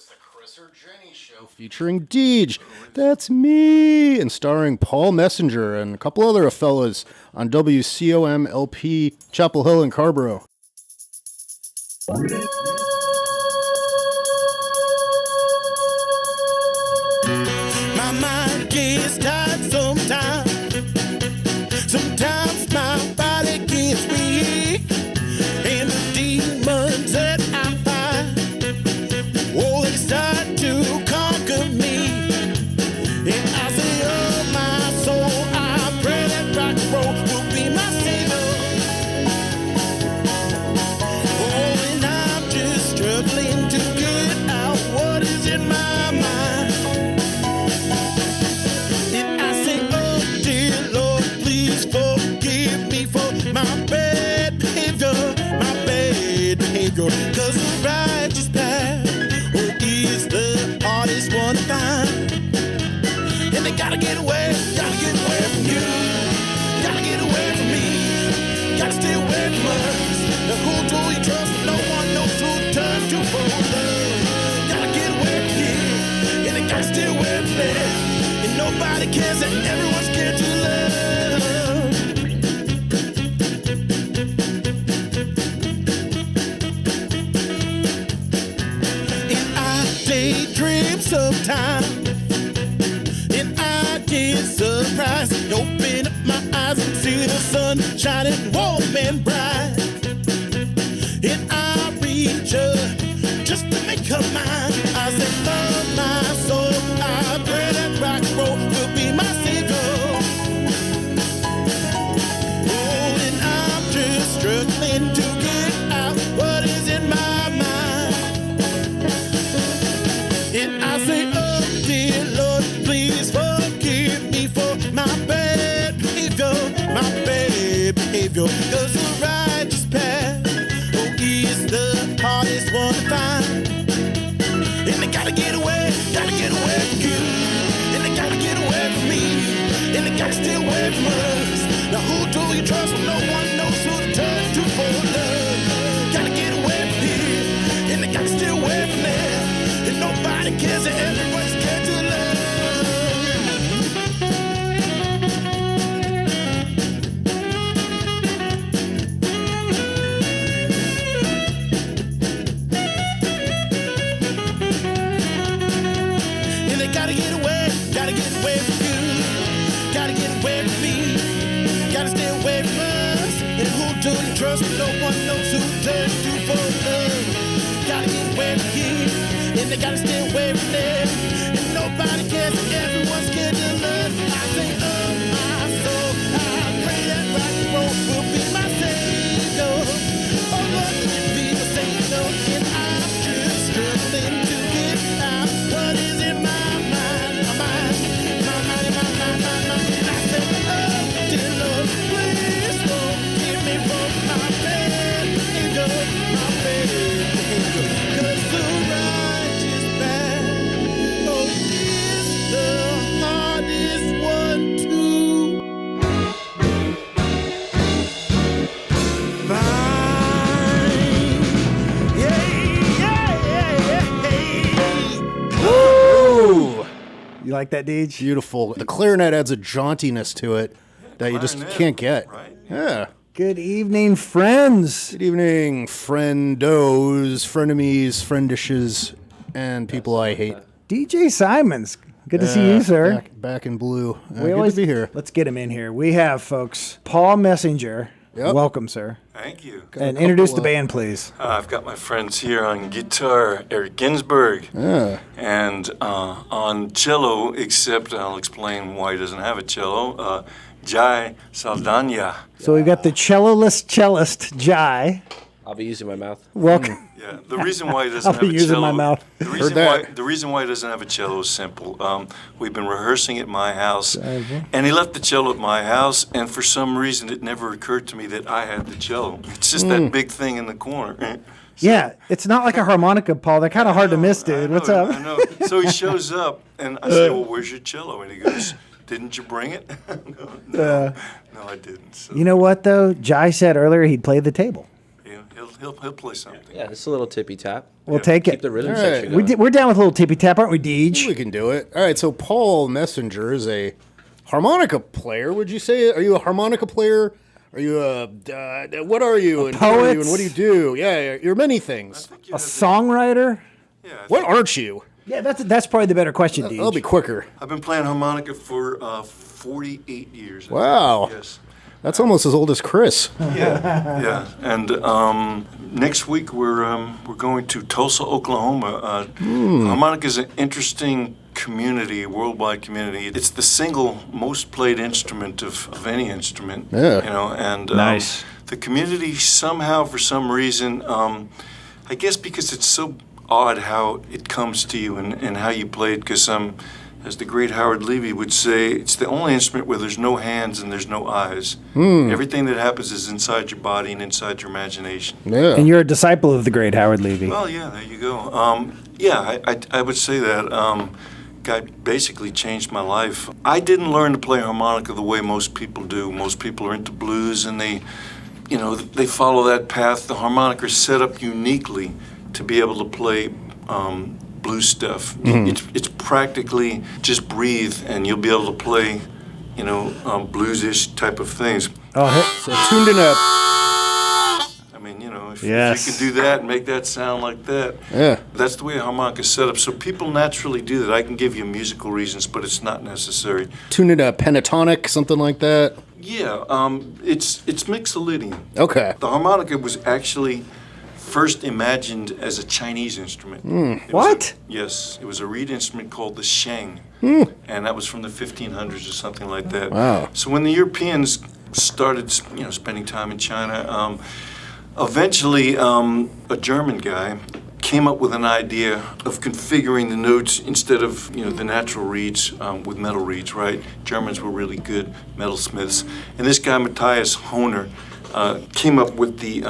It's the Chris or Jenny Show featuring Deej. That's me. And starring Paul Messenger and a couple other fellas on WCOM LP Chapel Hill in Carborough. My mind gets tired sometimes. Sometimes my body gets weak. And the demons that I fight, oh, they start to conquer me. And I say, oh, my soul, I pray that rock and roll will be my savior. Oh, and I'm just struggling to get out what is in my mind. And I say, oh, dear Lord, please forgive me for my bad behavior, cause the righteous path, oh, is the hardest one to find. And they gotta get away from you, gotta get away from me, gotta stay away from us. Now who do you trust? No one knows who to turn to for love. Gotta get away from here, and they gotta stay away from there. And nobody cares that everyone's scared to love. Daydream sometimes, and I get surprised. Open up my eyes and see the sun shining warm and bright. And I reach up just to make her mine. I say, oh, my soul, I pray that rock and roll will be my savior. Oh, and I'm just struggling to get out what is in my mind. And I say, oh, dear Lord, please forgive me for my bad behavior, cause the righteous path, oh, is the hardest one to find. And they gotta get away from you, and they gotta get away from me, and they gotta stay away from us. Now who do you trust when no one knows who to turn to for love? Gotta get away from here, and they gotta stay away from there. And nobody cares that everyone's scared to love. And they gotta get away from you, gotta get away from me, gotta stay away from us. And who do you trust when no one knows who to turn to for love? Gotta get away from here, and they gotta stay away from there. And nobody cares, everyone's scared to love. I say, oh, my soul, I pray that rock and roll will be my savior. Oh, Lord, let it be my savior. And I'm just struggling to get out what is in my mind, my mind. And I say, oh, dear Lord, please forgive me for my bad behavior, cause the righteous path, oh, is the hardest one to find. Woo! You like that, Deej? Beautiful. The clarinet adds a jauntiness to it that you just can't get. Right. Yeah. Good evening, friends. Good evening, friendos, frenemies, friendishes, and people I hate. DJ Simons. Good to see you, sir. Back in blue. Good to be here. Let's get him in here. We have, folks, Paul Messenger. Yep. Welcome, sir. Thank you. And introduce the band, please. I've got my friends here on guitar, Eric Ginsburg, and on cello, except I'll explain why he doesn't have a cello, Jai Saldana. So we've got the cellist, Jai. I'll be using my mouth. Welcome. Yeah, the reason why he doesn't I'll have be a using cello. my mouth. The reason why he doesn't have a cello is simple. We've been rehearsing at my house, and he left the cello at my house, and for some reason it never occurred to me that I had the cello. It's just that big thing in the corner. Yeah, it's not like a harmonica, Paul. They're kind of hard to miss, dude. What's up? I know. So he shows up, and I say, well, where's your cello? And he goes, didn't you bring it? No, I didn't. So. You know what, though? Jai said earlier he'd play the table. Yeah, He'll play something. Yeah, just a little tippy tap. We'll take Keep it. the rhythm All section right. going. We're down with a little tippy tap, aren't we, Deej? We can do it. All right, so Paul Messenger is a harmonica player. Would you say? Are you a harmonica player? Are you a what are you? And who are poet? you and what do you do? Yeah, you're many things. A songwriter? Yeah, What aren't you? Yeah, that's probably the better question, Deej. That'll be quicker. I've been playing harmonica for 48 years. Wow. Yes. That's almost as old as Chris. Yeah. And next week we're going to Tulsa, Oklahoma. Harmonica is an interesting community, worldwide community. It's the single most played instrument of any instrument. Yeah. You know, and Nice. the community somehow, for some reason, I guess because it's so odd how it comes to you and how you play it. Because as the great Howard Levy would say, it's the only instrument where there's no hands and there's no eyes. Everything that happens is inside your body and inside your imagination. Yeah. And you're a disciple of the great Howard Levy. Well, yeah, there you go. Yeah, I would say that. Guy basically changed my life. I didn't learn to play harmonica the way most people do. Most people are into blues and they follow that path. The harmonica is set up uniquely to be able to play blues stuff. It's practically just breathe and you'll be able to play, blues-ish type of things. So tuned in up. I mean, if Yes. you can do that and make that sound like that, Yeah. that's the way a harmonica is set up. So people naturally do that. I can give you musical reasons, but it's not necessary. Tuned in a pentatonic, something like that. Yeah, it's Mixolydian. Okay. The harmonica was actually first imagined as a Chinese instrument. It was What? Yes, it was a reed instrument called the sheng, and that was from the 1500s or something like that. Wow. So when the Europeans started, spending time in China, eventually a German guy came up with an idea of configuring the notes instead of the natural reeds with metal reeds. Right? Germans were really good metalsmiths, and this guy Matthias Hohner came up with the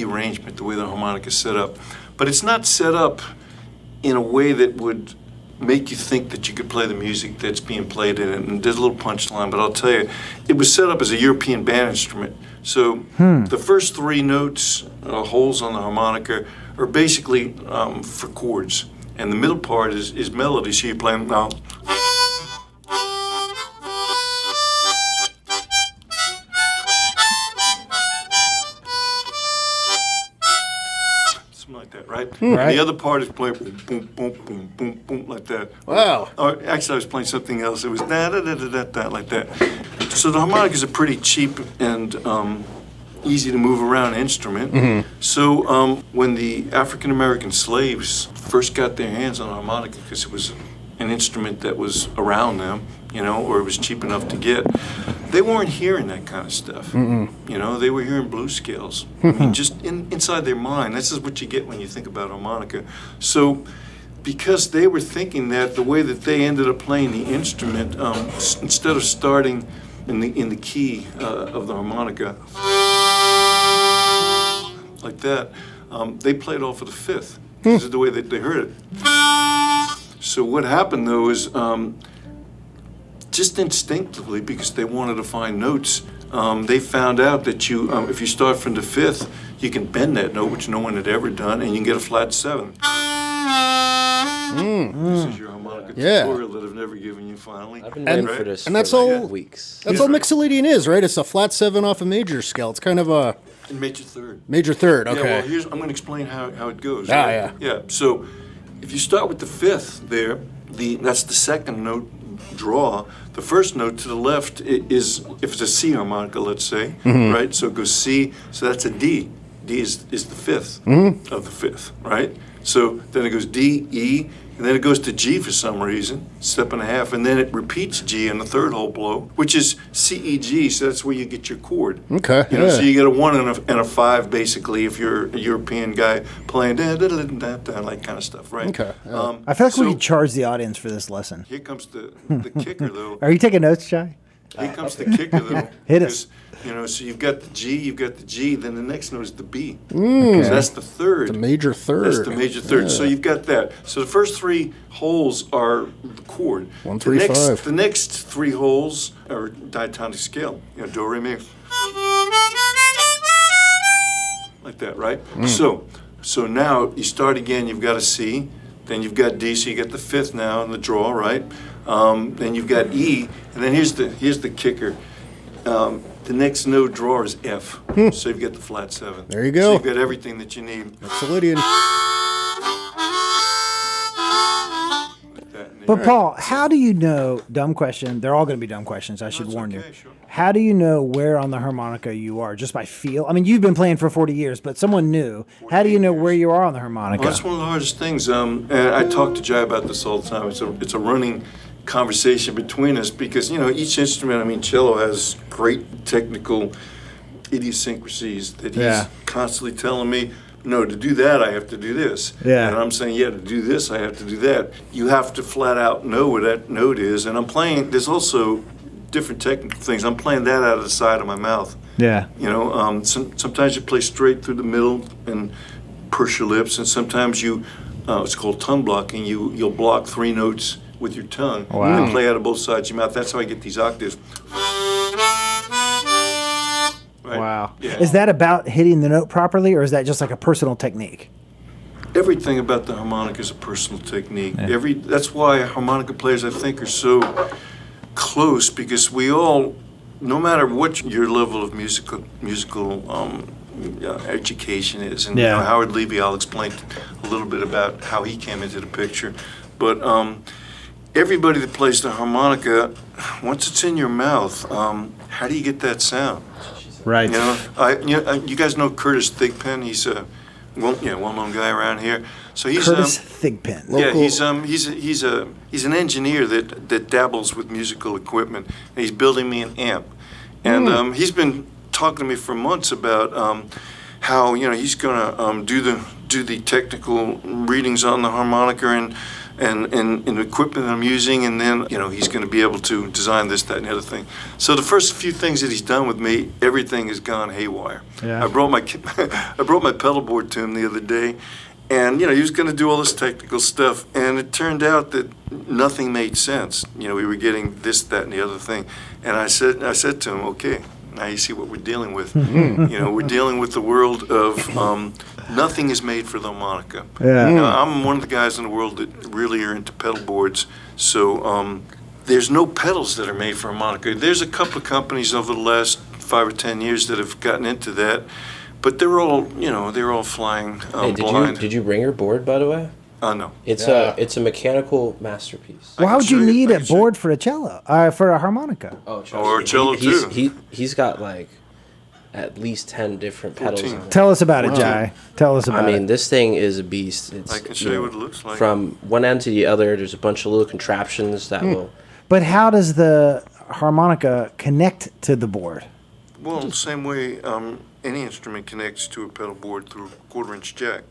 arrangement, the way the harmonica is set up. But it's not set up in a way that would make you think that you could play the music that's being played in it. And there's a little punchline, but I'll tell you, it was set up as a European band instrument. So the first three notes, holes on the harmonica, are basically for chords. And the middle part is melody, so you're playing now. Like that, right? And Right. the other part is playing boom, boom, boom, boom, boom, boom, like that. Wow. Or actually, I was playing something else. It was da da da da da da like that. So the harmonica is a pretty cheap and easy to move around instrument. So when the African American slaves first got their hands on a harmonica, because it was an instrument that was around them, or it was cheap enough to get, they weren't hearing that kind of stuff. They were hearing blues scales. I mean, just inside their mind. This is what you get when you think about harmonica. So because they were thinking that, the way that they ended up playing the instrument, instead of starting in the key of the harmonica, like that, they played off of the fifth. This is the way that they heard it. So what happened, though, is just instinctively, because they wanted to find notes, they found out that if you start from the fifth, you can bend that note, which no one had ever done, and you can get a flat seven. This is your harmonica tutorial that I've never given you, finally. I've been waiting for this and that's for all- weeks. That's all Mixolydian is, right? It's a flat seven off a major scale. It's kind of a In major third. major third. Yeah, Okay. well, I'm going to explain how it goes. Ah, right? yeah. Yeah, so if you start with the fifth there, that's the second note draw. The first note to the left is, if it's a C harmonica, let's say, right? So it goes C, so that's a D. D is the fifth of the fifth, right? So then it goes D, E, and then it goes to G for some reason, step and a half, and then it repeats G on the third whole blow, which is C, E, G, so that's where you get your chord. Okay, So you get a 1 and a 5, basically, if you're a European guy playing like kind of stuff, right? Okay, I feel like so we could charge the audience for this lesson. here comes the kicker, though. Are you taking notes, Shy? Here comes the kicker, though. Hit us. Because, so you've got the G, then the next note is the B. Okay. So that's the third. The major third. That's the major third. So you've got that. So the first three holes are the chord. 1, 3, 5. The next three holes are diatonic scale. Do, re, mi. Like like that, right? So now you start again. You've got a C, then you've got D. So you get the fifth now in the draw, right? Then you've got E, and then here's the kicker. The next note drawer is F. So you've got the flat 7. There you go. So you've got everything that you need. Mixolydian. Like that. But Paul, how do you know? Dumb question. They're all going to be dumb questions. I should it's warn okay, you. sure. How do you know where on the harmonica you are? Just by feel? I mean, you've been playing for 40 years, but someone new. How do you know where you are on the harmonica? Well, that's one of the hardest things. And I talk to Jai about this all the time. It's a running conversation between us because, each instrument, I mean, cello has great technical idiosyncrasies that he's constantly telling me, no, to do that, I have to do this. Yeah. And I'm saying, to do this, I have to do that. You have to flat out know where that note is. And I'm playing, there's also different technical things. I'm playing that out of the side of my mouth. Yeah. Sometimes you play straight through the middle and purse your lips, and sometimes it's called tongue blocking. You'll block 3 notes with your tongue and play out of both sides of your mouth. That's how I get these octaves. Right? Wow. Yeah. Is that about hitting the note properly, or is that just like a personal technique? Everything about the harmonica is a personal technique. That's why harmonica players, I think, are so close, because we all, no matter what your level of musical education is, and Howard Levy, I'll explain a little bit about how he came into the picture, but everybody that plays the harmonica, once it's in your mouth, how do you get that sound? Right. You guys know Curtis Thigpen. He's a well-known guy around here. So he's Curtis Thigpen. he's an engineer that dabbles with musical equipment. And he's building me an amp, and he's been talking to me for months about how he's gonna do the technical readings on the harmonica and equipment that I'm using, and then he's going to be able to design this, that, and the other thing. So the first few things that he's done with me, everything has gone haywire. Yeah. I brought my pedal board to him the other day, and he was going to do all this technical stuff, and it turned out that nothing made sense. We were getting this, that, and the other thing, and I said to him, okay, now you see what we're dealing with. We're dealing with the world of nothing is made for the harmonica. Yeah. I'm one of the guys in the world that really are into pedal boards. So there's no pedals that are made for harmonica. There's a couple of companies over the last 5 or 10 years that have gotten into that, but they're all flying blind. Did you bring your board, by the way? No. It's a mechanical masterpiece. Why would you show you- need I a can show board for a cello? For a harmonica? Oh, trust Or me. cello, too. He's got like at least 10 different pedals 14. on it. Tell us about it, Jai. Tell us about I mean, it. this thing is a beast. It's, I can show you what it looks like. From one end to the other, there's a bunch of little contraptions that will... But how does the harmonica connect to the board? Well, the same way any instrument connects to a pedal board through a 1/4-inch jack.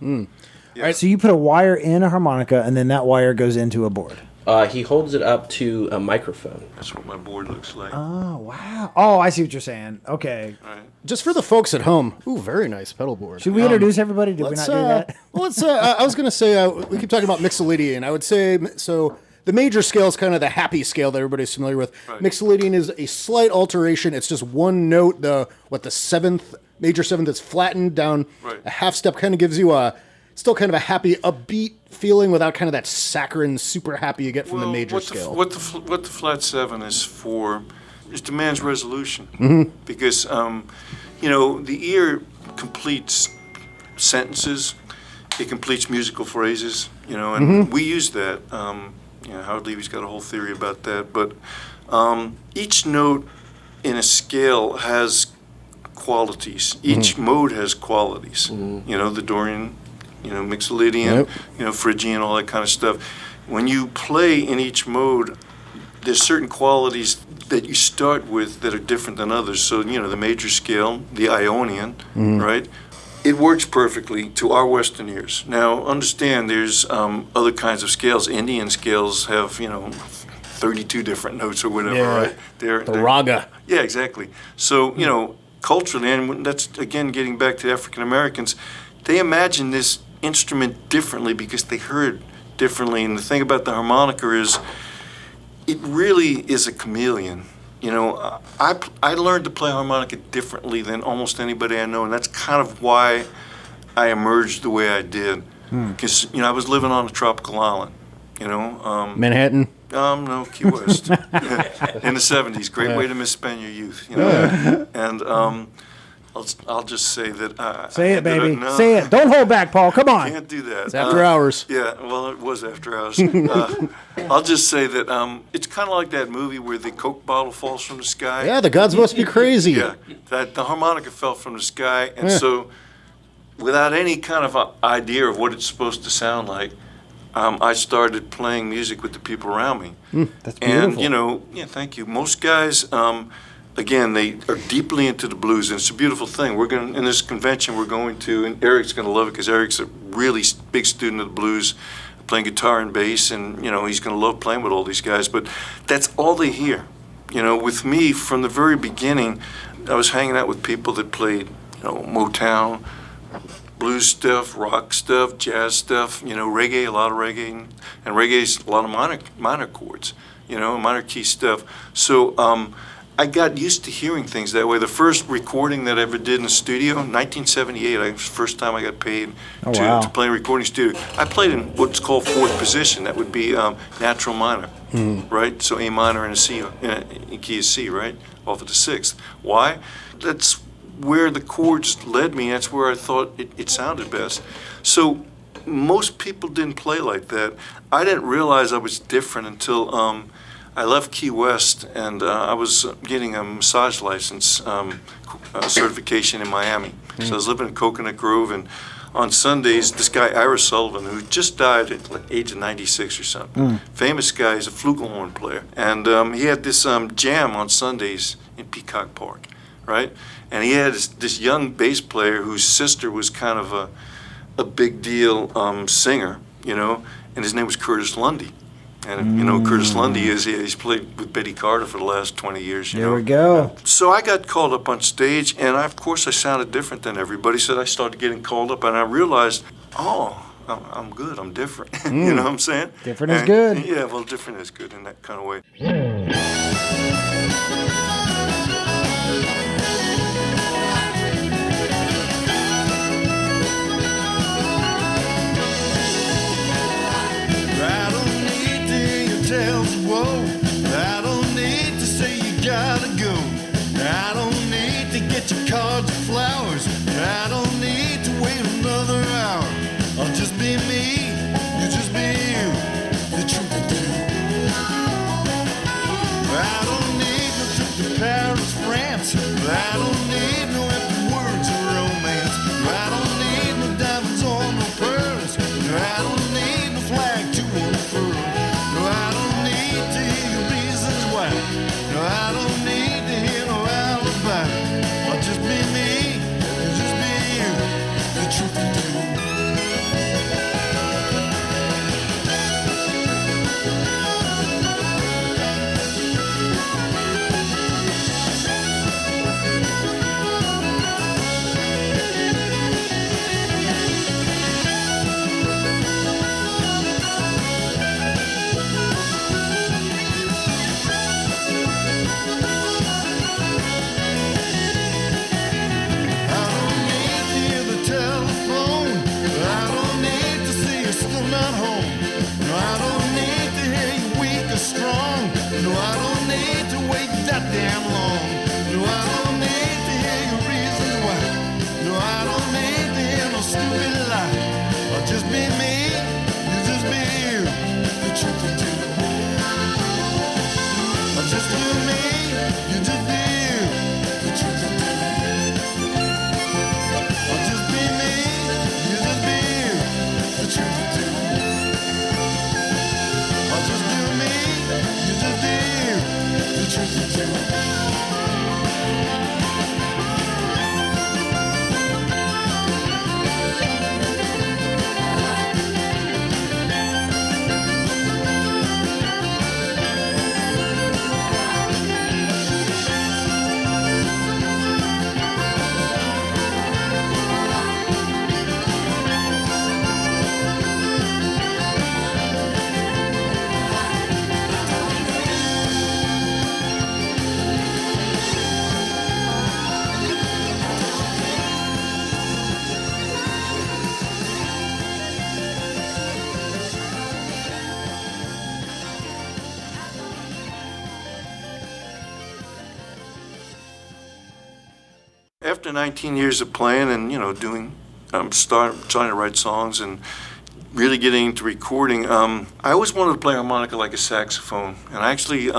So you put a wire in a harmonica, and then that wire goes into a board. He holds it up to a microphone. That's what my board looks like. Oh, wow. Oh, I see what you're saying. Okay. Just for the folks at home. Ooh, very nice pedal board. Should we introduce everybody? Did we not do that? Well, let's. I was going to say we keep talking about Mixolydian. I would say so. The major scale is kind of the happy scale that everybody's familiar with. Right. Mixolydian is a slight alteration. It's just one note. The seventh, major seventh is flattened down a half step. Kind of gives you still kind of a happy, upbeat feeling without kind of that saccharine, super happy you get from the major scale. What the flat 7 is for is demands resolution. Because the ear completes sentences, it completes musical phrases, and we use that. Howard Levy's got a whole theory about that. But each note in a scale has qualities. Each mode has qualities. The Dorian, Mixolydian, Phrygian, all that kind of stuff. When you play in each mode, there's certain qualities that you start with that are different than others. So, the major scale, the Ionian, right? It works perfectly to our Western ears. Now, understand there's other kinds of scales. Indian scales have, 32 different notes or whatever, right? They're raga. Yeah, exactly. So, culturally, and that's, again, getting back to African Americans, they imagine this instrument differently because they heard differently. And the thing about the harmonica is it really is a chameleon. I learned to play harmonica differently than almost anybody I know, and that's kind of why I emerged the way I did. Because, I was living on a tropical island, Manhattan. No, Key West. In the 70s. Great way to misspend your youth, And I'll just say that. Say it, baby. Say it. Don't hold back, Paul. Come on. Can't do that. It's after hours. Yeah, well, it was after hours. I'll just say that it's kind of like that movie where the Coke bottle falls from the sky. Yeah, the gods must be crazy. Yeah, that the harmonica fell from the sky, and so without any kind of idea of what it's supposed to sound like, I started playing music with the people around me. That's beautiful. And, thank you. Most guys, again, they are deeply into the blues, and it's a beautiful thing. We're going in this convention. We're going to, and Eric's going to love it because Eric's a really big student of the blues, playing guitar and bass, and he's going to love playing with all these guys. But that's all they hear. With me from the very beginning, I was hanging out with people that played, Motown, blues stuff, rock stuff, jazz stuff, reggae, a lot of reggae, and reggae's a lot of minor chords, minor key stuff. So I got used to hearing things that way. The first recording that I ever did in the studio, 1978, it was the first time I got paid to play in a recording studio. I played in what's called fourth position. That would be natural minor, right? So A minor and a C, in key of C, right? Off of the sixth. Why? That's where the chords led me. That's where I thought it sounded best. So most people didn't play like that. I didn't realize I was different until I left Key West, and I was getting a massage license certification in Miami. So I was living in Coconut Grove, and on Sundays, this guy, Ira Sullivan, who just died at the age of 96 or something, famous guy, he's a flugelhorn player, and he had this jam on Sundays in Peacock Park, right? And he had this young bass player whose sister was kind of a big deal singer, and his name was Curtis Lundy. And Curtis Lundy he's played with Betty Carter for the last 20 years. There we go. So I got called up on stage, and of course I sounded different than everybody. So I started getting called up, and I realized, I'm good, I'm different. You know what I'm saying? Different is good. Yeah, well, different is good in that kind of way. I don't need to hear your tales of woe. I don't need to say you gotta go. I don't need to get your cards and flowers. I don't need to wait another hour. I'll just be me, you just be you. The truth will do. I don't need no trip to Paris, France. I don't need no empty words of romance. I don't need no diamonds or no pearls. I don't need no flag to unfurl. No, I don't need to hear your reasons why. No, I don't need to hear no alibi. I'll just be me, you just be you. The truth will do. No, I don't need to wait that damn long. No, I don't need to hear your reasons why. No, I don't need to hear no stupid lie. I'll just be me, you just be you. The truth will do. I'll just be me, you just be you. The truth will do. I'll just be me, you just be you. The truth will do. I'll just be me, you just be you. The truth will do. after 19 years of playing and, trying to write songs and really getting into recording, I always wanted to play harmonica like a saxophone. And I actually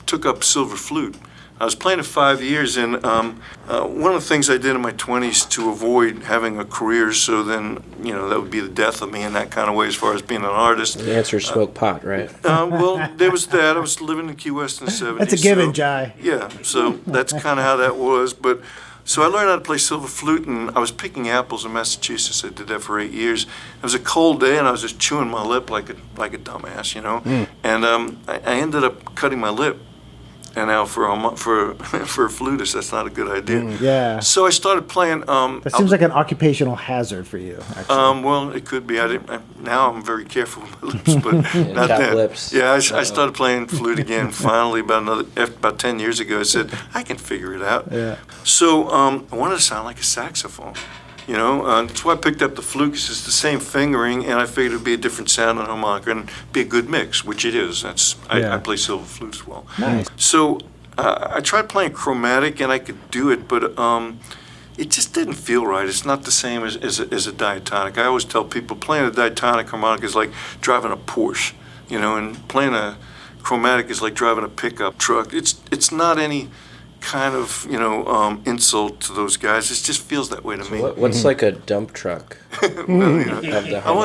took up silver flute. I was playing it 5 years, and one of the things I did in my 20s to avoid having a career, so then, that would be the death of me in that kind of way as far as being an artist. The answer is smoke pot, right? Well, there was that. I was living in Key West in the 70s. That's a given, Jai. Yeah, so that's kind of how that was. But so I learned how to play silver flute, and I was picking apples in Massachusetts. I did that for 8 years. It was a cold day, and I was just chewing my lip like a dumbass, And I ended up cutting my lip. And now for a flutist, that's not a good idea. Yeah. So I started playing. That seems like an occupational hazard for you, actually. Well, it could be. Now I'm very careful with my lips, but not then. Lips. Yeah, I started playing flute again. Finally, about 10 years ago, I said I can figure it out. Yeah. So I wanted to sound like a saxophone. That's why I picked up the flute, because it's the same fingering, and I figured it would be a different sound on harmonica and be a good mix, which it is. I play silver flute as well. Nice. So I tried playing chromatic, and I could do it, but it just didn't feel right. It's not the same as a diatonic. I always tell people playing a diatonic harmonica is like driving a Porsche, and playing a chromatic is like driving a pickup truck. It's not any kind of insult to those guys. It just feels that way to me. What's like a dump truck? We'll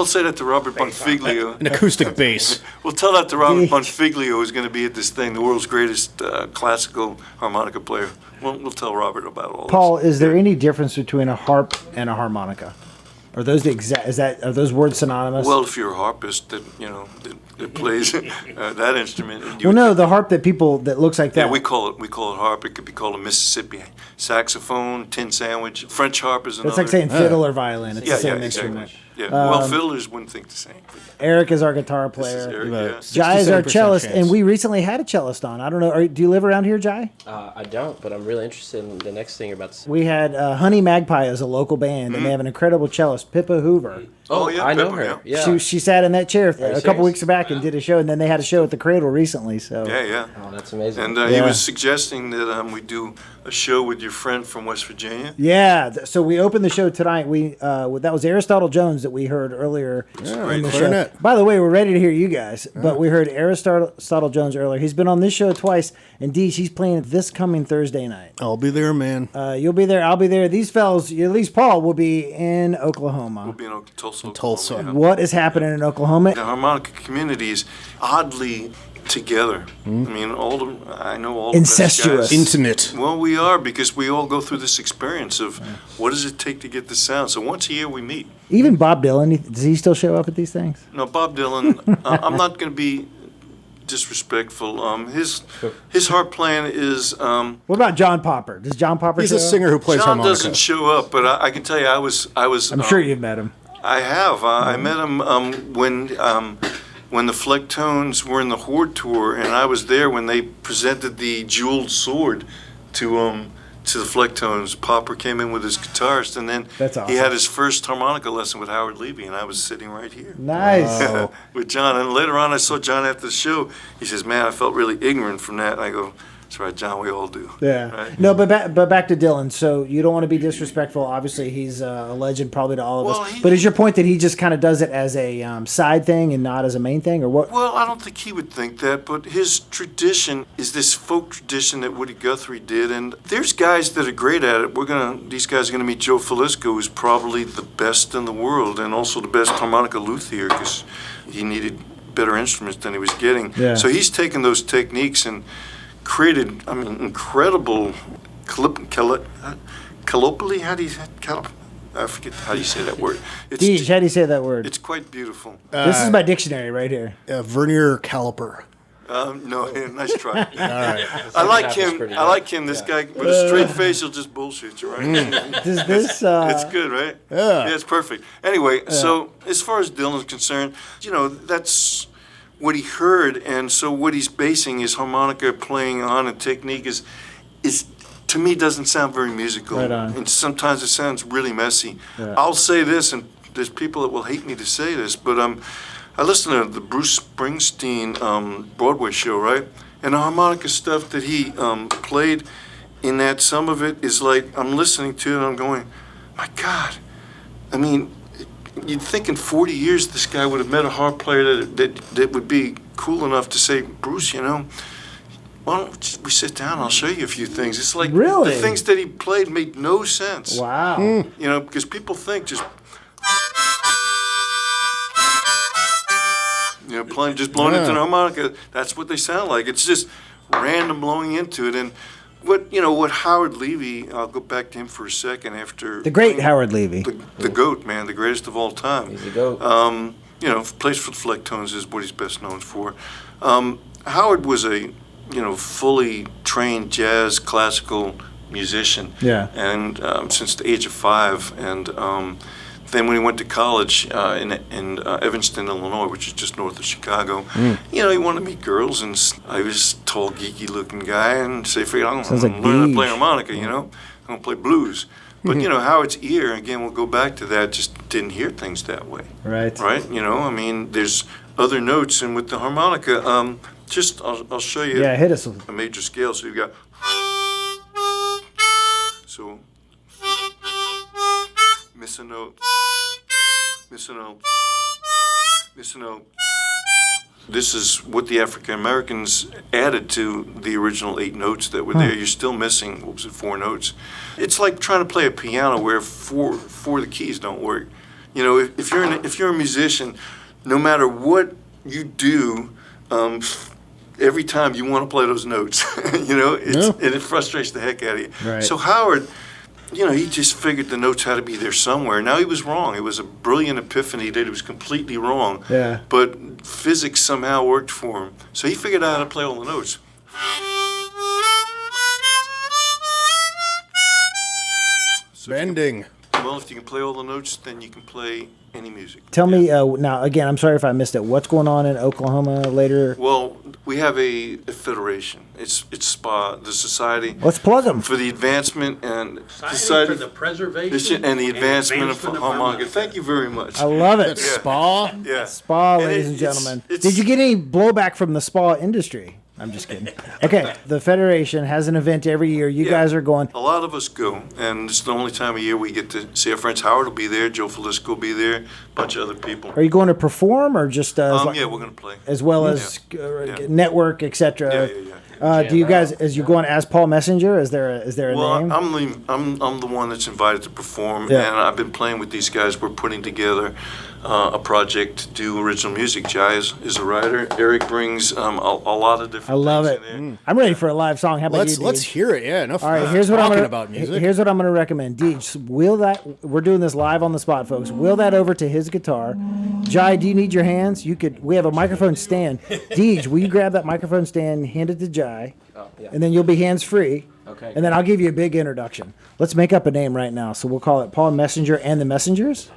say that to Robert Bonfiglio. An acoustic bass. We'll tell that to Robert Bonfiglio, who's going to be at this thing, the world's greatest classical harmonica player. We'll tell Robert about all Paul, this. is there any difference between a harp and a harmonica? Are those are those words synonymous? Well, if you're a harpist that plays that instrument. The harp that looks like that. Yeah, we call it harp. It could be called a Mississippi saxophone, tin sandwich. French harp is another. It's like saying fiddle or violin. It's the same instrument. Exactly. Yeah. Well, fiddlers wouldn't think the same. Eric is our guitar player. Eric, Jai is our 67% cellist, chance. and we recently had a cellist on. I don't know. Do you live around here, Jai? I don't, but I'm really interested in the next thing you're about to say. We had Honey Magpie as a local band, and they have an incredible cellist, Pippa Hoover. Oh, yeah, I know Pepper, her. Yeah. She sat in that chair a couple serious? weeks back and did a show, and then they had a show at the Cradle recently. So Yeah. Oh, that's amazing. And he was suggesting that we do a show with your friend from West Virginia. Yeah, so we opened the show tonight. That was Aristotle Jones that we heard earlier in the show. clarinet. By the way, we're ready to hear you guys, but we heard Aristotle Jones earlier. He's been on this show twice, and Deej, he's playing this coming Thursday night. I'll be there, man. You'll be there. I'll be there. These fellas, at least Paul, will be in Oklahoma. We'll be in Tulsa. Tulsa. Oklahoma, What is happening in Oklahoma? The harmonica community is oddly together. I mean, I know all Incestuous. the best guys. Intimate. Well, we are, because we all go through this experience of what does it take to get the sound. So once a year we meet. Even Bob Dylan, does he still show up at these things? No, Bob Dylan, I'm not going to be disrespectful. His harp playing is... What about John Popper? Does John Popper He's show a singer who plays John harmonica. doesn't show up, but I can tell you I was I'm sure you've met him. I have. I met him when the Flecktones were in the Horde tour, and I was there when they presented the jeweled sword to the Flecktones. Popper came in with his guitarist, and then That's awesome. he had his first harmonica lesson with Howard Levy, and I was sitting right here. Nice. With John. And later on, I saw John after the show. He says, "Man, I felt really ignorant from that." And I go, "That's right, John. We all do." Yeah. Right? No, but back to Dylan. So you don't want to be disrespectful. Obviously, he's a legend probably to all of Well, us. But is your point that he just kind of does it as a side thing and not as a main thing, or what? Well, I don't think he would think that, but his tradition is this folk tradition that Woody Guthrie did, and there's guys that are great at it. These guys are gonna meet Joe Falisco, who's probably the best in the world, and also the best harmonica luthier, because he needed better instruments than he was getting. Yeah. So he's taken those techniques and created, incredible caloply. I forget how you say that word. Deej, how do you say that word? It's quite beautiful. This is my dictionary right here. Vernier caliper. No, nice try. All right. I like him. This guy with a straight face, he'll just bullshit you, right? Does this? It's good, right? Yeah. Yeah, it's perfect. Anyway, so as far as Dylan's concerned, that's what he heard, and so what he's basing his harmonica playing on and technique is to me doesn't sound very musical. Right on. And sometimes it sounds really messy. Yeah. I'll say this, and there's people that will hate me to say this, but I listened to the Bruce Springsteen Broadway show, right? And the harmonica stuff that he played, in that some of it is like I'm listening to it and I'm going, my God. I mean, you'd think in 40 years this guy would have met a harp player that would be cool enough to say, Bruce, you know, why don't we sit down? I'll show you a few things. It's like Really? the things that he played made no sense. Wow. You know, because people think just, you know, blowing into an harmonica, that's what they sound like. It's just random blowing into it. And what Howard Levy, I'll go back to him for a second after. The great Howard Levy. The GOAT, man, the greatest of all time. He's the GOAT. You know, plays for the Flecktones is what he's best known for. Howard was a, you know, fully trained jazz classical musician. Yeah. And since the age of 5, and then when he went to college in Evanston, Illinois, which is just north of Chicago, you know, he wanted to meet girls, and I was a tall, geeky-looking guy, and so he figured, I'm going to learn to play harmonica, you know? I'm going to play blues. But, you know, Howard's ear, again, we'll go back to that, just didn't hear things that way. Right. Right? You know, I mean, there's other notes, and with the harmonica, I'll show you Hit us with a major scale. So you've got, so, miss a note, miss a note, miss a note. This is what the African Americans added to the original 8 notes that were there. You're still missing, 4 notes. It's like trying to play a piano where four of the keys don't work. You know, if you're a musician, no matter what you do, every time you want to play those notes, you know, and it frustrates the heck out of you. Right. So Howard, you know, he just figured the notes had to be there somewhere. Now he was wrong. It was a brilliant epiphany that he was completely wrong. Yeah. But physics somehow worked for him. So he figured out how to play all the notes. Bending. Well, if you can play all the notes, then you can play any music. Tell me, now, again, I'm sorry if I missed it. What's going on in Oklahoma later? Well, we have a federation. It's SPA, the Society Let's plug them. for the Advancement and Society for the Preservation and the Advancement of Advancement of Harmonica. Harmonica. Thank you very much. I love it. That's spa. Yeah. Spa, And ladies and it's- gentlemen. it's- Did you get any blowback from the spa industry? I'm just kidding. Okay, the Federation has an event every year. You guys are going. A lot of us go, and it's the only time of year we get to see our friends. Howard will be there, Joe Felisko will be there, a bunch of other people. Are you going to perform or just Yeah, we're going to play. as well as network, etc.? Yeah. Do you guys, as you going as Paul Messenger? Is there a Well, name? I'm the one that's invited to perform, Yeah. and I've been playing with these guys. We're putting together a project to do original music. Jai is a writer. Eric brings a lot of different. I love things it. in there. I'm ready for a live song. How about you? Let's Deej? hear it. Yeah, enough. All right, here's what I'm talking gonna about music. Here's what I'm gonna recommend. Deej, wheel that. We're doing this live on the spot, folks. Wheel that over to his guitar. Jai, do you need your hands? You could. We have a microphone stand. Deej, will you grab that microphone stand, hand it to Jai, and then you'll be hands free. Okay. And then I'll give you a big introduction. Let's make up a name right now. So we'll call it Paul Messenger and the Messengers.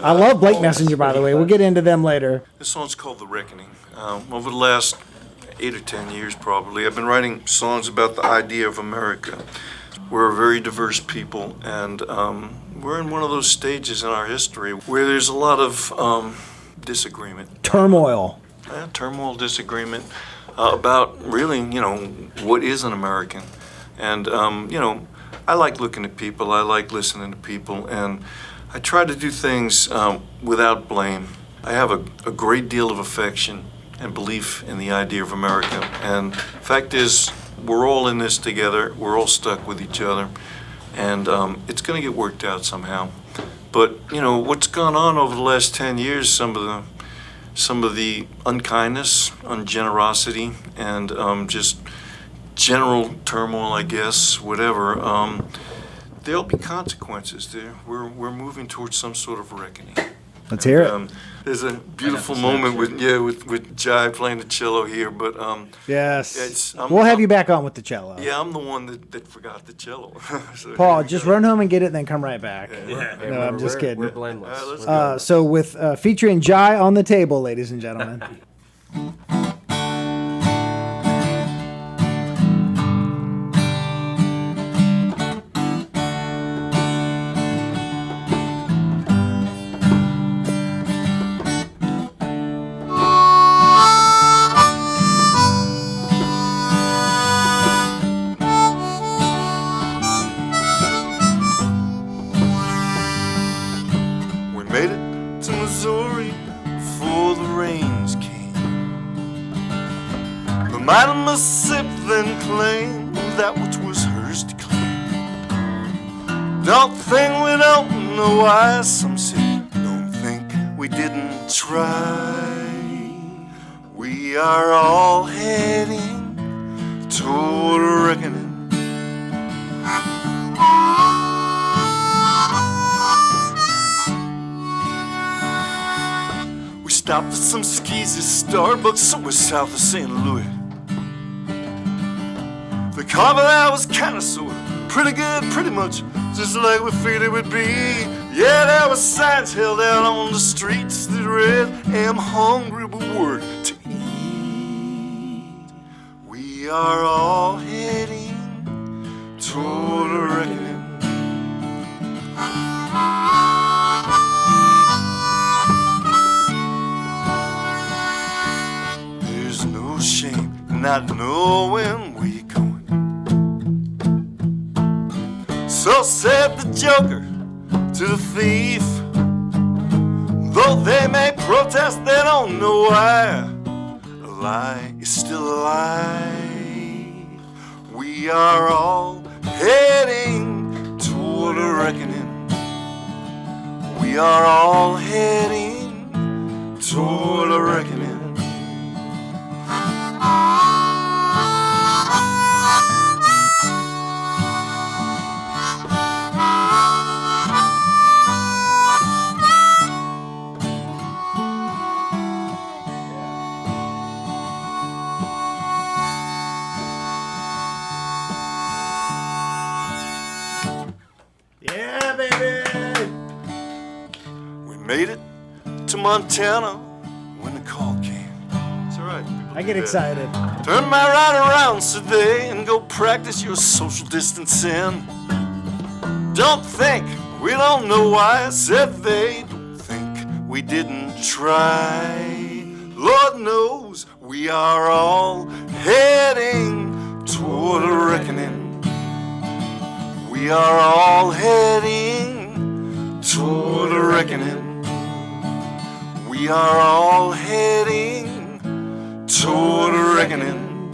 I love Blake Messenger, by the way. We'll get into them later. This song's called "The Reckoning." Over the last 8 or 10 years, probably, I've been writing songs about the idea of America. We're a very diverse people, and we're in one of those stages in our history where there's a lot of disagreement. Turmoil. Turmoil, disagreement about really, you know, what is an American. And, you know, I like looking at people, I like listening to people, and I try to do things without blame. I have a great deal of affection and belief in the idea of America. And the fact is, we're all in this together, we're all stuck with each other, and it's going to get worked out somehow. But, you know, what's gone on over the last 10 years, some of the unkindness, ungenerosity, and just general turmoil, I guess, whatever, there'll be consequences there. We're moving towards some sort of reckoning. Let's hear it. There's a beautiful moment with Jai playing the cello here, but Yes. We'll have you back on with the cello. yeah, I'm the one that forgot the cello. So Paul, here we just go. run home and get it, and then come right back. Hey, No, I'm just kidding. We're blameless. All right, let's So with featuring Jai on the table, ladies and gentlemen. Might must sip then claim that which was hers to claim. Don't think we don't know why. Some say don't think we didn't try. We are all heading toward a reckoning. We stopped at some skeezy Starbucks somewhere south of St. Louis. The cover there was kinda sorta pretty good, pretty much just like we figured it would be. Yeah, there were signs held out on the streets that read, "Am hungry but word to eat." We are all heading toward a reckoning. There's no shame in not knowing where you're going. So said the joker to the thief. Though they may protest, they don't know why. A lie is still a lie. We are all heading toward a reckoning. We are all heading toward a reckoning. Yeah, baby. We made it to Montana when the call came. It's all right. I get excited. Turn my ride around, said they, and go practice your social distancing. Don't think we don't know why, said they. Don't think we didn't try. Lord knows we are all heading toward a reckoning. We are all heading toward a reckoning. We are all heading toward a reckoning.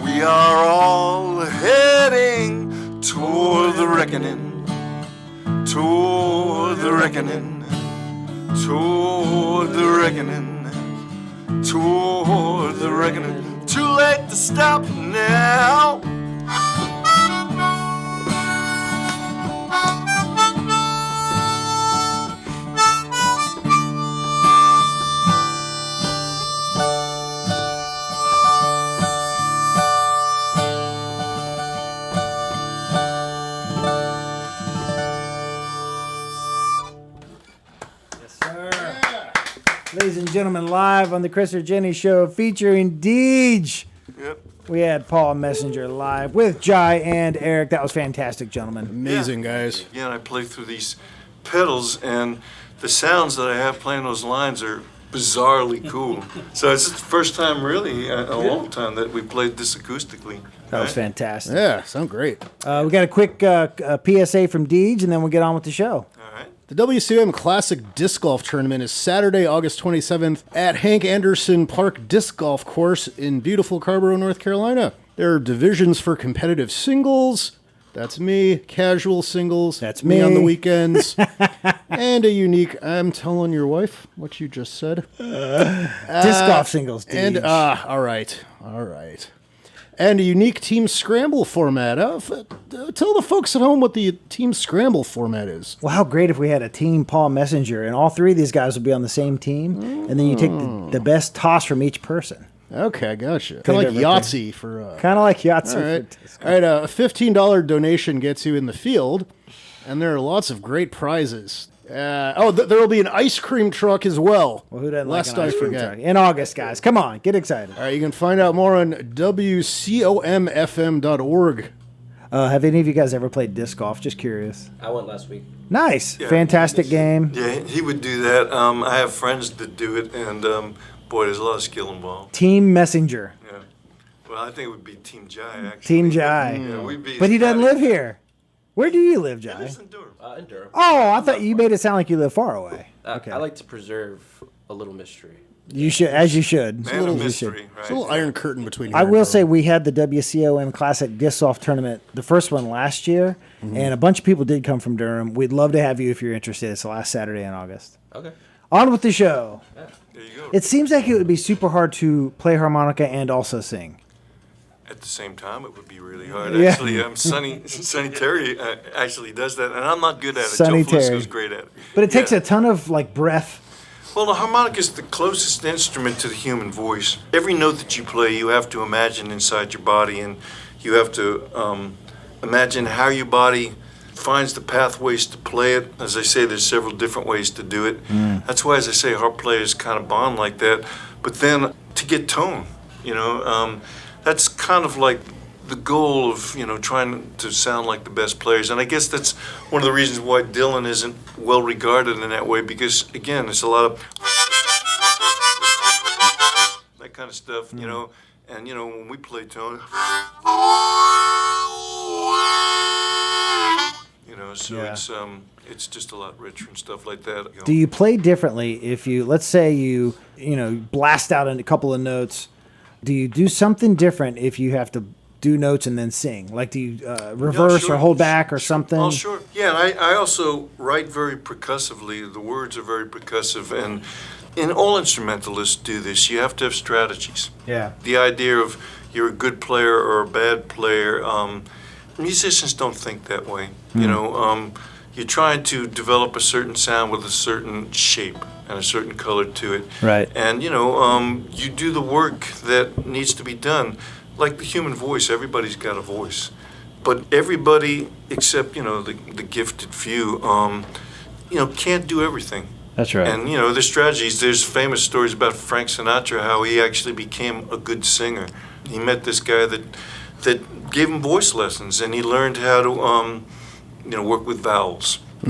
We are all heading toward the reckoning. Toward the reckoning. Toward the reckoning. Toward the reckoning. Too late to stop now. Ladies and gentlemen, live on the Chris or Jenny Show featuring Deej. Yep. We had Paul Messenger live with Jai and Eric. That was fantastic, gentlemen. Amazing, guys. Again, I play through these pedals, and the sounds that I have playing those lines are bizarrely cool. So it's the first time, really, a long time that we played this acoustically. That was fantastic. Yeah, sound great. We got a quick PSA from Deej, and then we'll get on with the show. All right. The WCM Classic Disc Golf Tournament is Saturday, August 27th at Hank Anderson Park Disc Golf Course in beautiful Carrboro, North Carolina. There are divisions for competitive singles. That's me. Casual singles. That's me me. on the weekends. And a unique, I'm telling your wife what you just said. Disc golf singles, Deej. And, all right. And a unique team scramble format. Tell the folks at home what the team scramble format is. Well, how great if we had a team Paul Messenger, and all three of these guys would be on the same team, and then you take the best toss from each person. Okay, gotcha. Kind of like Yahtzee for... Kind of like Yahtzee. All right. All right, a $15 donation gets you in the field, and there are lots of great prizes. There will be an ice cream truck as well. Well, who doesn't Lest like an I ice cream forget. truck? In August, guys. Come on, get excited. All right, you can find out more on WCOMFM.org. Have any of you guys ever played disc golf? Just curious. I went last week. Nice. Yeah. Fantastic game. Yeah, he would do that. I have friends that do it, and boy, there's a lot of skill involved. Team Messenger. Yeah. Well, I think it would be Team Jai, actually. Team Jai. Yeah, we'd be But he doesn't ecstatic. live here. Where do you live, He Jai? lives in Durham. In Durham. Oh, I thought you made it sound like you live far away. I like to preserve a little mystery. You should, as you should. Man of mystery, right? There's a little iron curtain between you. I will say we had the WCOM Classic Disc Golf Tournament, the first one last year, and a bunch of people did come from Durham. We'd love to have you if you're interested. It's the last Saturday in August. Okay. On with the show. There you go. It seems like it would be super hard to play harmonica and also sing. At the same time, it would be really hard. Yeah. Actually, Sonny Terry actually does that, and I'm not good at it. Sonny Joe Flisco's Terry. great at it. But it takes Yeah. a ton of breath. Well, the harmonica is the closest instrument to the human voice. Every note that you play, you have to imagine inside your body, and you have to imagine how your body finds the pathways to play it. As I say, there's several different ways to do it. That's why, as I say, harp players kind of bond like that. But then to get tone, that's kind of like the goal of, trying to sound like the best players. And I guess that's one of the reasons why Dylan isn't well regarded in that way, because, again, there's a lot of that kind of stuff, and, when we play tone, so it's just a lot richer and stuff like that. Do you play differently if you, let's say you blast out a couple of notes? Do you do something different if you have to do notes and then sing? Like, do you reverse or hold back or something? Oh, sure. Yeah, and I also write very percussively. The words are very percussive, and all instrumentalists do this. You have to have strategies. Yeah. The idea of you're a good player or a bad player, musicians don't think that way. You're trying to develop a certain sound with a certain shape and a certain color to it. Right. And, you do the work that needs to be done. Like the human voice, everybody's got a voice. But everybody, except, the gifted few, can't do everything. That's right. And, there's strategies. There's famous stories about Frank Sinatra, how he actually became a good singer. He met this guy that gave him voice lessons, and he learned how to, work with vowels. A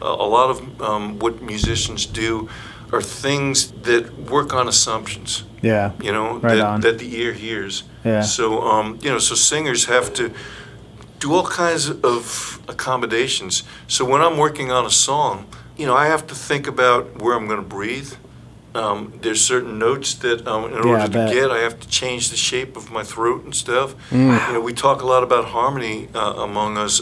lot of what musicians do are things that work on assumptions. Yeah. That the ear hears. Yeah. So, so singers have to do all kinds of accommodations. So when I'm working on a song, I have to think about where I'm going to breathe. There's certain notes that, in order to get, I have to change the shape of my throat and stuff. We talk a lot about harmony among us.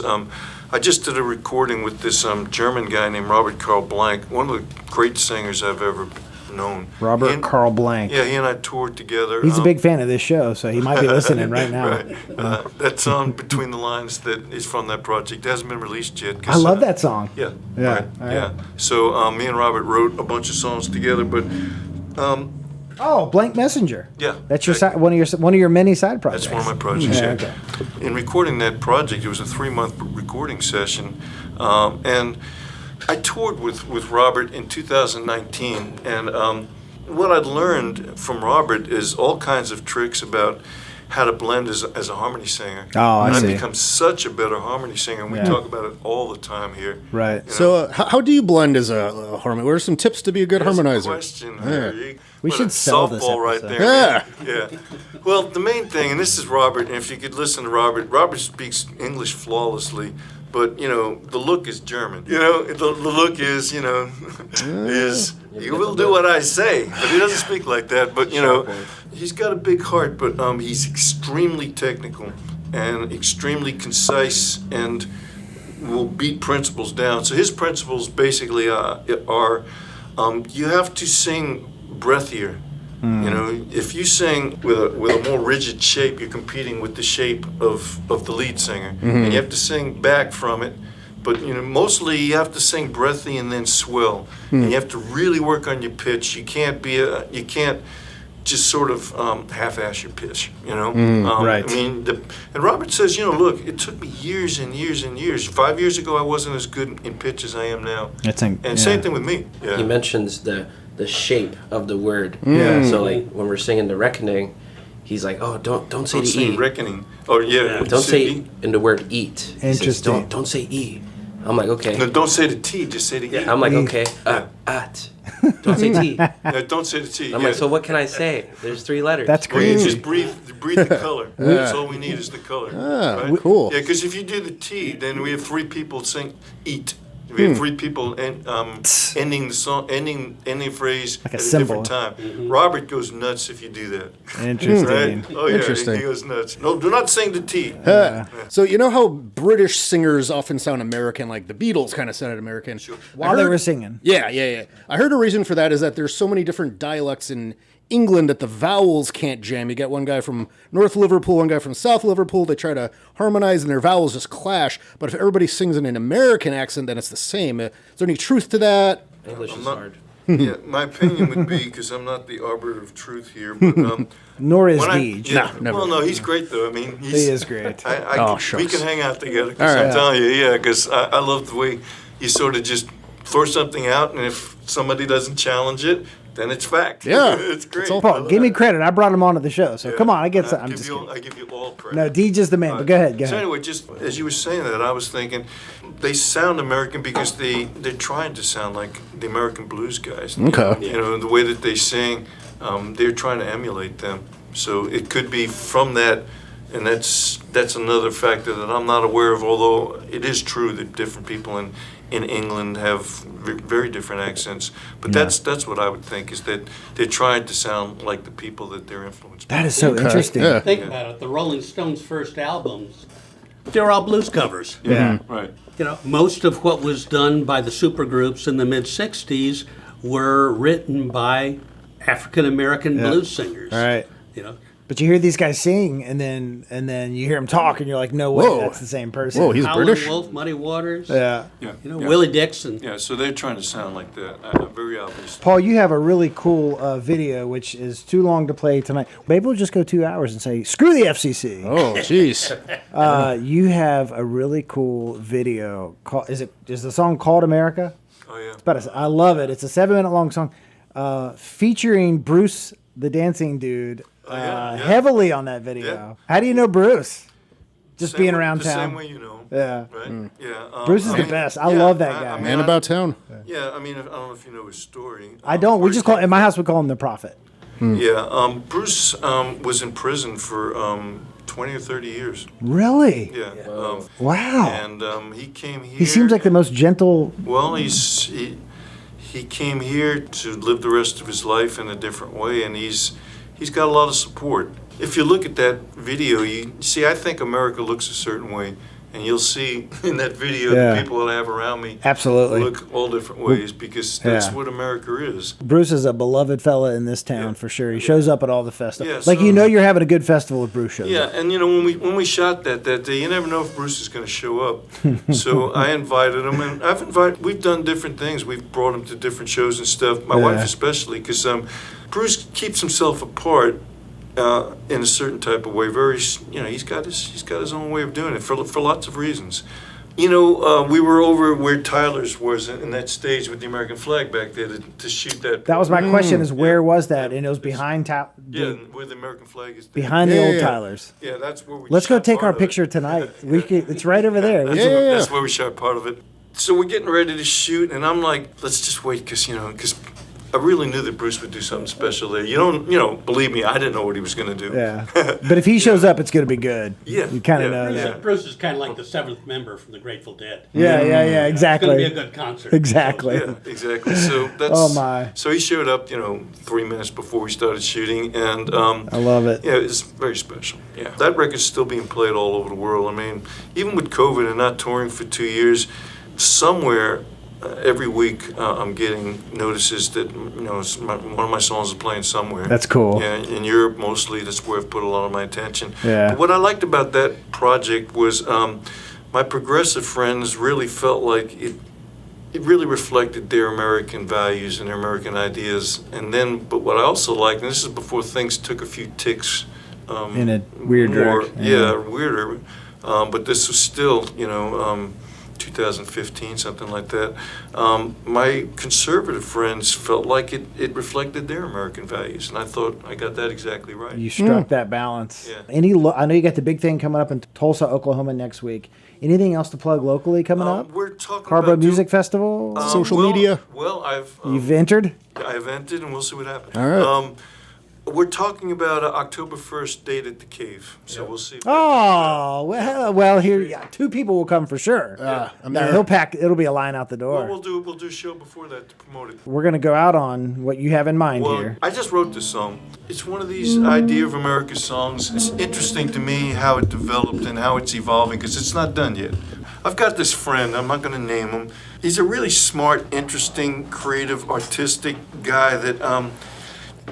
I just did a recording with this German guy named Robert Karl Blank, one of the great singers I've ever known. Robert Karl Blank. Yeah, he and I toured together. He's a big fan of this show, so he might be listening right now. Right. That song, Between the Lines, that is from that project. It hasn't been released yet. I love that song. Yeah. Yeah. Right. Yeah. So me and Robert wrote a bunch of songs together, but Blank Messenger. yeah. That's your one of your many side projects. That's one of my projects. Yeah, Yeah. okay. In recording that project, it was a 3-month recording session, and I toured with Robert in 2019, and what I'd learned from Robert is all kinds of tricks about how to blend as a harmony singer. Oh, I and see. I've become such a better harmony singer, and we talk about it all the time here. Right. So how do you blend as a harmonizer? What are some tips to be a good There's harmonizer? a question. We What should a sell this softball right episode. there. Yeah. Well, the main thing, and this is Robert, and if you could listen to Robert speaks English flawlessly, but, the look is German. The look is, is, you will do what I say. But he doesn't speak like that. But, he's got a big heart, but he's extremely technical and extremely concise and will beat principles down. So his principles basically are you have to sing breathier. If you sing with a more rigid shape, you're competing with the shape of the lead singer, and you have to sing back from it. But mostly you have to sing breathy and then swell, and you have to really work on your pitch. You can't just sort of half-ass your pitch. Right. And Robert says, look, it took me years and years and years. 5 years ago, I wasn't as good in pitch as I am now. Same thing with me. Yeah. He mentions the shape of the word. Yeah. So like when we're singing the reckoning, he's like, oh, don't say Don't the say E. reckoning. Oh, yeah. Don't say in the word eat. He says, Interesting. don't say E. I'm like, okay. No, don't say the T, just say the E. I'm like, okay. At. Don't say T. No, don't say the T. I'm like, so what can I say? There's 3 letters. That's Well, you crazy. just breathe the color. That's all we need is the color. Right? cool. Yeah, because if you do the T, then we have 3 people sing eat. We have 3 people ending the song, ending a phrase Like a at symbol. a different time. Robert goes nuts if you do that. Interesting. Right? Oh yeah, Interesting. he goes nuts. No, do not sing the T. So you know how British singers often sound American, like the Beatles kind of sounded American. Sure. While they were singing. Yeah. I heard a reason for that is that there's so many different dialects in England that the vowels can't jam. You get one guy from North Liverpool, one guy from South Liverpool. They try to harmonize and their vowels just clash. But if everybody sings in an American accent, then it's the same. Is there any truth to that? English is hard. Yeah, my opinion would be, because I'm not the arbiter of truth here, but Nor is when Deej. never. Well, no, he's great though. I mean, He is great. Oh, we shucks. can hang out together. 'Cause All right. I'm telling you, yeah, because I love the way you sort of just throw something out, and if somebody doesn't challenge it, then it's fact. Yeah. It's great. It's all- Paul, give me credit. I brought him onto the show, so come on. I get some. I'm just kidding. I give you all credit. No, Deej is the man. But go ahead. Go So ahead. anyway, just as you were saying that, I was thinking they sound American because they're trying to sound like the American blues guys. Okay. You know, the way that they sing, they're trying to emulate them. So it could be from that, and that's another factor that I'm not aware of. Although it is true that different people in England have very different accents, but that's what I would think is that they're trying to sound like the people that they're influenced by. That is so interesting. Yeah. Think about it. The Rolling Stones' first albums, they're all blues covers. Yeah. Right. You know, most of what was done by the supergroups in the mid '60s were written by African American blues singers. All right. You know, But you hear these guys sing, and then you hear them talk, and you're like, no way, Whoa. that's the same person. Whoa, he's Howlin' British? Wolf, Muddy Waters. Yeah. Yeah. You know, yeah. Willie Dixon. Yeah, so they're trying to sound like that. Very obvious. Paul, you have a really cool video, which is too long to play tonight. Maybe we'll just go 2 hours and say, screw the FCC. Oh, jeez. You have a really cool video. Is the song called America? Oh yeah. I love it. It's a 7-minute long song featuring Bruce, the dancing dude, yeah. heavily on that video. Yeah. How do you know Bruce? Just Same being way- around the town. Same way you know. Yeah. Right. Yeah. Bruce is the mean, best. I love that guy. Man about town. Yeah, I mean, I don't know if you know his story. I don't. We just call in my house. We call him the Prophet. Yeah. Bruce was in prison for 20 or 30 years. Really? Yeah. Wow. And he came here. He seems like the most gentle. Well, he came here to live the rest of his life in a different way, and he's got a lot of support. If you look at that video, you see, I think America looks a certain way, and you'll see in that video Yeah. the people that I have around me Absolutely. look all different ways because that's Yeah. what America is. Bruce is a beloved fella in this town Yeah. for sure. He shows up at all the festivals. Yeah, Like so- you know, you're having a good festival if Bruce shows Yeah, up. and you know when we shot that day, you never know if Bruce is going to show up. So I invited him, and we've done different things. We've brought him to different shows and stuff. My wife especially, because Bruce keeps himself apart in a certain type of way. Very, he's got his own way of doing it for lots of reasons. You know, we were over where Tyler's was in that stage with the American flag back there to shoot that. That was my question: is where was that? And it was behind Yeah, where the American flag is. There. behind the Yeah, old yeah. Tyler's. Yeah, that's where we. Let's go shot take part our of it. picture tonight. It's right over there. That's where we shot part of it. So we're getting ready to shoot, and I'm like, let's just wait, because I really knew that Bruce would do something special there. You don't, believe me, I didn't know what he was going to do. Yeah, but if he shows up, it's going to be good. Yeah, you kind of yeah, know. yeah. that. Bruce is kind of like the 7th member from the Grateful Dead. Yeah, It's going to be exactly. a good concert. Exactly. Yeah, exactly. So that's. Oh, my. So he showed up, 3 minutes before we started shooting, and I love it. yeah, it's very special. Yeah, that record's still being played all over the world. I mean, even with COVID and not touring for 2 years, somewhere every week I'm getting notices that one of my songs is playing somewhere. That's cool. Yeah, in Europe mostly. That's where I've put a lot of my attention. Yeah. But what I liked about that project was my progressive friends really felt like it really reflected their American values and their American ideas. And then, but what I also liked, and this is before things took a few ticks In a weird direction. Yeah, weirder. But this was still, 2015, something like that. My conservative friends felt like it reflected their American values, and I thought I got that exactly right. You struck that balance. Yeah. I know you got the big thing coming up in Tulsa, Oklahoma next week. Anything else to plug locally coming up? We're talking Carbo about Music Festival? Social media? Well, You've entered? I've entered, and we'll see what happens. All right. We're talking about October 1st date at the Cave, so we'll see. Oh, well, here, yeah, 2 people will come for sure. I'm No, there. he'll pack, it'll be a line out the door. Well, we'll do a show before that to promote it. We're going to go out on what you have in mind Well, here. I just wrote this song. It's one of these Idea of America songs. It's interesting to me how it developed and how it's evolving because it's not done yet. I've got this friend, I'm not going to name him. He's a really smart, interesting, creative, artistic guy that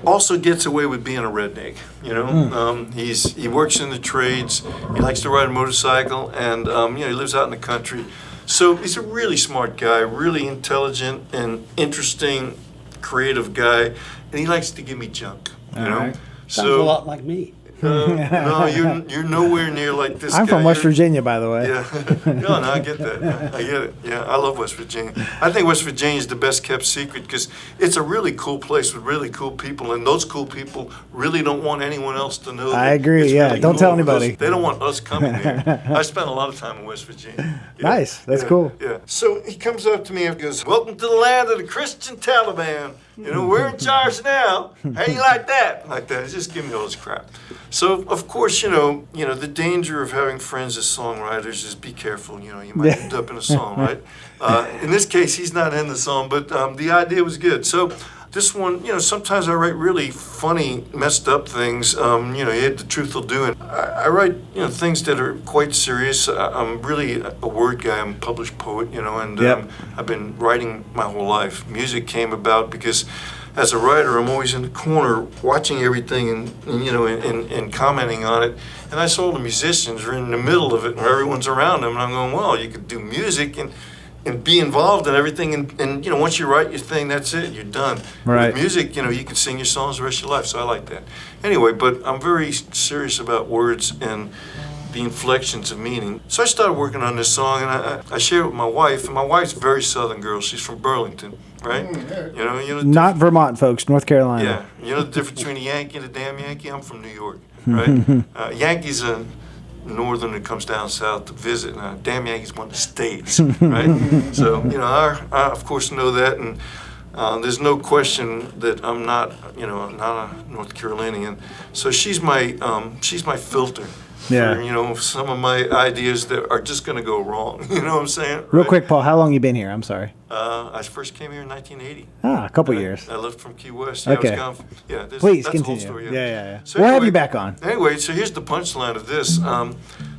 also gets away with being a redneck, you know. He works in the trades, he likes to ride a motorcycle, and he lives out in the country. So he's a really smart guy, really intelligent and interesting, creative guy, and he likes to give me junk, you know. right. Sounds a lot like me. No, you're nowhere near like this I'm guy. from West You're- Virginia, by the way. Yeah, no, I get that. I get it. Yeah, I love West Virginia. I think West Virginia is the best kept secret because it's a really cool place with really cool people, and those cool people really don't want anyone else to know. I that agree, it's yeah. really Don't cool tell because anybody. They don't want us coming there. I spent a lot of time in West Virginia. Yeah. Nice. That's Yeah, cool. Yeah. So he comes up to me and goes, "Welcome to the land of the Christian Taliban. You know, we're in charge now. How do you like that?" Like that. Just give me all this crap. So of course, you know, the danger of having friends as songwriters is be careful. You know, you might end up in a song, right? In this case, he's not in the song, but the idea was good. So this one, sometimes I write really funny, messed up things. You had The Truth Will Do, and I write, things that are quite serious. I'm really a word guy. I'm a published poet, and Yep. I've been writing my whole life. Music came about because as a writer, I'm always in the corner watching everything and commenting on it. And I saw the musicians are in the middle of it and everyone's around them. And I'm going, well, you could do music and be involved in everything. And once you write your thing, that's it. You're done. Right. With music, you can sing your songs the rest of your life. So I like that. Anyway, but I'm very serious about words and the inflections of meaning. So I started working on this song, and I shared it with my wife. And my wife's a very Southern girl. She's from Burlington, right? Not Vermont, folks. North Carolina. Yeah, you know the difference between a Yankee and a damn Yankee? I'm from New York, right? Yankees are northern that comes down south to visit, and a damn Yankees want the States, right? So, I of course know that, and there's no question that I'm not, not a North Carolinian. So she's my filter. Yeah. For, some of my ideas that are just going to go wrong. You know what I'm saying? Real Right? quick, Paul, how long you been here? I'm sorry. I first came here in 1980. A couple years. I left from Key West. Okay. I was gone. Please that's the whole continue. story. Yeah. So We'll have anyway- you back on. Anyway, so here's the punchline of this.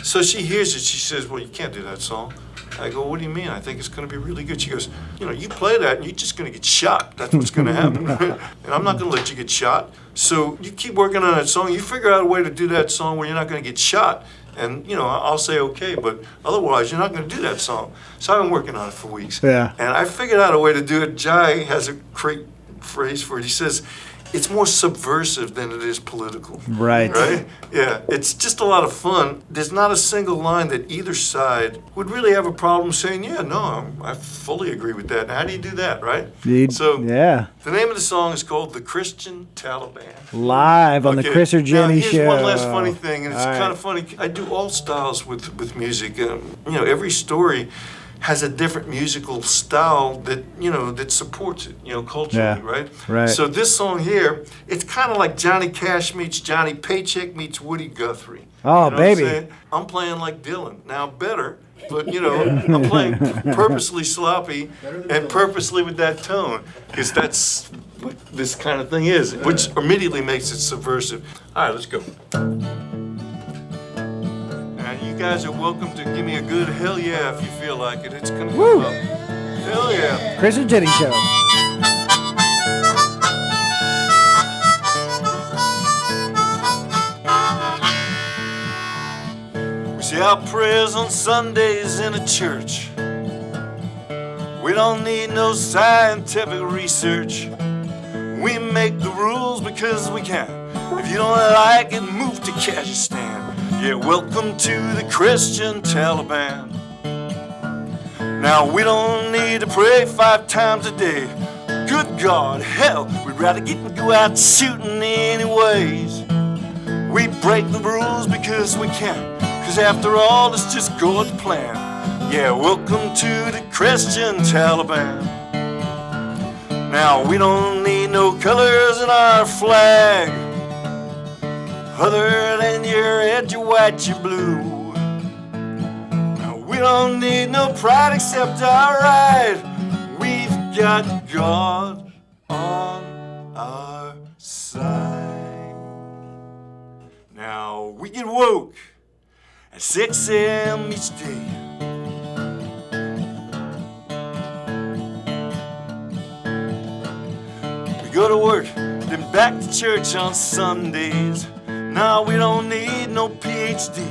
So she hears it. She says, "Well, you can't do that song." I go, "What do you mean? I think it's going to be really good." She goes, "You play that and you're just going to get shot. That's what's going to happen. And I'm not going to let you get shot. So you keep working on that song. You figure out a way to do that song where you're not going to get shot. And, I'll say okay, but otherwise you're not going to do that song." So I've been working on it for weeks. Yeah. And I figured out a way to do it. Jai has a great phrase for it. He says, it's more subversive than it is political. Right. Right? Yeah. It's just a lot of fun. There's not a single line that either side would really have a problem saying, yeah, no, I fully agree with that. How do you do that, right? Yeah. The name of the song is called The Christian Taliban. Live on the Okay, Chris or Jenny here's show. one last funny thing, and it's All right. kind of funny. I do all styles with music. Every story has a different musical style that supports it, culturally, Yeah, right? right. So this song here, it's kind of like Johnny Cash meets Johnny Paycheck meets Woody Guthrie. Oh, You know what I'm baby. saying? I'm playing like Dylan. Now, better, but, I'm playing purposely sloppy and purposely with that tone, because that's what this kind of thing is, which immediately makes it subversive. All right, let's go. And you guys are welcome to give me a good hell yeah if you feel like it. It's gonna Woo. come up. Hell yeah. Chris or Jenny show. We say our prayers on Sundays in a church. We don't need no scientific research. We make the rules because we can. If you don't like it, move to Kazakhstan. Yeah, welcome to the Christian Taliban. Now we don't need to pray 5 times a day. Good God, hell, we'd rather get and go out shooting anyways. We break the rules because we can, cause after all, let's just go with the plan. Yeah, welcome to the Christian Taliban. Now we don't need no colors in our flag. other than your red, your white, your blue. Now, we don't need no pride except our right. We've got God on our side. Now, we get woke at 6 a.m. each day. We go to work, then back to church on Sundays. Now we don't need no PhD,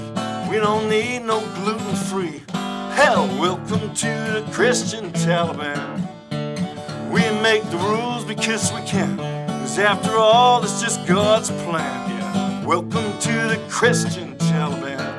we don't need no gluten-free. Hell, welcome to the Christian Taliban. We make the rules because we can, cause after all, it's just God's plan, yeah. Welcome to the Christian Taliban.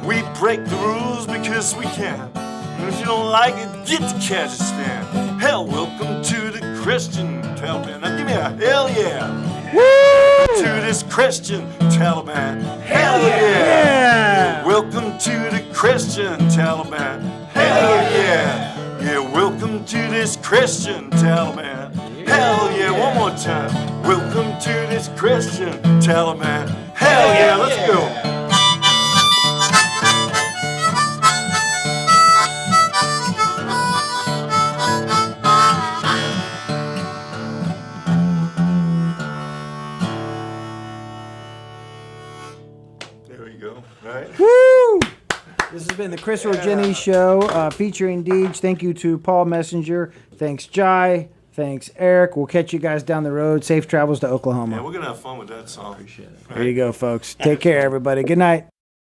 We break the rules because we can, and if you don't like it, get to Kazakhstan. Hell, welcome to the Christian Taliban. Now give me a hell yeah. Woo! To this Christian Taliban. Hell yeah. Welcome to the Christian Taliban. Hell yeah. Yeah, welcome to this Christian Taliban. Hell yeah, one more time. Welcome to this Christian Taliban. Hell yeah, let's go. Woo! This has been the Chris Orgini Show featuring Deej. Thank you to Paul Messenger. Thanks, Jai. Thanks, Eric. We'll catch you guys down the road. Safe travels to Oklahoma. Yeah, we're going to have fun with that song. Appreciate it. There you go, folks. Take care, everybody. Good night.